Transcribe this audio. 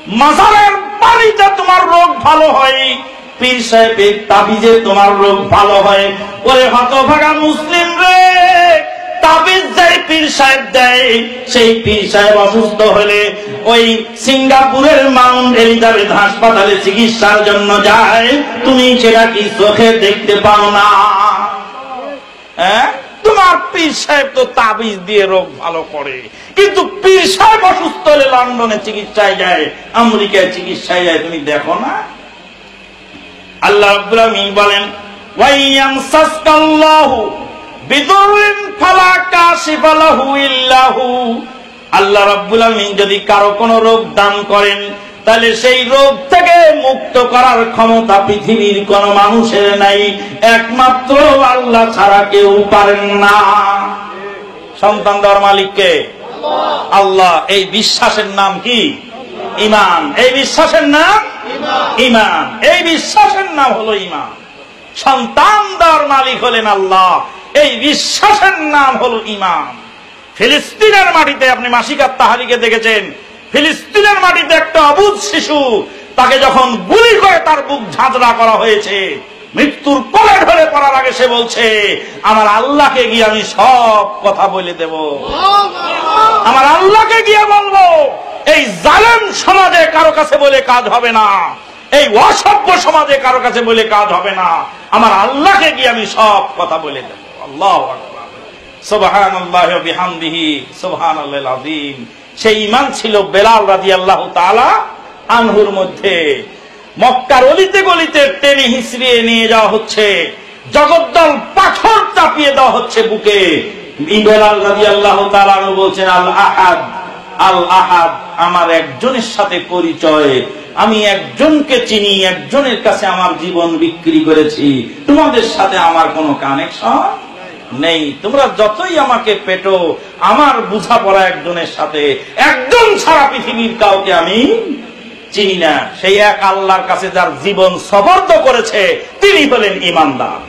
মাজারের পানিতে তোমার রোগ ভালো হয়, পীর সাহেবের তাবিজে তোমার রোগ ভালো হয়। ওরে হতভাগা মুসলিম রে, তাবিজ যেই পীর সাহেব দেয়, সেই পীর সাহেব অসুস্থ হলে ওই সিঙ্গাপুরের মাউন্ট এলিজাবেথ হাসপাতালে চিকিৎসার জন্য যায়, তুমি সেটা কি চোখে দেখতে পাও না? হ্যাঁ, তোমার পীর সাহেব তো তাবিজ দিয়ে রোগ ভালো করে, কিন্তু পীর সাহেব অসুস্থ হলে লন্ডনে চিকিৎসায় যায়, আমেরিকায় চিকিৎসায় যায়, তুমি দেখো না? আল্লাহ রাব্বুল আলামিন বলেন, ওয়াইয়ামসাসকাল্লাহু বিদুররিন ফালা কাশিফা লাহু ইল্লা হু। আল্লাহ রাব্বুল আলামিন যদি কারো কোনো রোগ দান করেন, তাহলে সেই রোগ থেকে মুক্ত করার ক্ষমতা পৃথিবীর কোন মানুষের নাই, একমাত্র আল্লাহ ছাড়া কেউ পারেন না। সন্তান দেওয়ার মালিক কে? আল্লাহ। এই বিশ্বাসের নাম কি? ঈমান। এই বিশ্বাসের নাম ঈমান। এই বিশ্বাসের নাম হলো ঈমান। সন্তান দেওয়ার মালিক হলেন আল্লাহ, এই বিশ্বাসের নাম হলো ঈমান। ফিলিস্তিনের মাটিতে আপনি মাসিকাত তাহারিকে দেখেছেন, ফিলিস্তিনের মাটিতে একটা অবুঝ শিশু, তাকে যখন গুলি করে তার বুক ঝাঁঝরা করা হয়েছে, মৃত্যুর কোলে ঢলে পড়ার আগে সে বলছে, আমার আল্লাহকে গিয়ে আমি সব কথা বলে দেব, আমার আল্লাহকে গিয়ে বলবো। এই জালেম সমাজে কারো কাছে বলে কাজ হবে না, এই অসভ্য সমাজে কারো কাছে বলে কাজ হবে না, আমার আল্লাহকে গিয়ে আমি সব কথা বলে দেব। আল্লাহু আকবার, সুবহানাল্লাহি ওয়া বিহামদিহি, সুবহানাল্লাহিল আযীম। সেই ঈমান ছিল বেলাল রাদিয়াল্লাহু তাআলা আনহুর মধ্যে। মক্কার অলিতে গলিতে টেনে হিঁচড়িয়ে নিয়ে যাওয়া হচ্ছে, জগদ্দল পাথর চাপিয়ে দেওয়া হচ্ছে বুকে। বেলাল রাদিয়াল্লাহু তাআলা আনহু বলছেন, আল আহাদ, আল আহাদ, আমার একজনের সাথে পরিচয়, আমি একজনকে চিনি, একজনের কাছে আমার জীবন বিক্রি করেছি, তোমাদের সাথে আমার কোনো কানেকশন নেই। তোমরা যতই আমাকে পেটো, আমার বোঝাপড়া একজনের সাথে, একজন ছাড়া পৃথিবীর কাউকে আমি চিনি না। সেই এক আল্লাহর কাছে যার জীবন সবর্দ করেছে, তিনি হলেন ঈমানদার।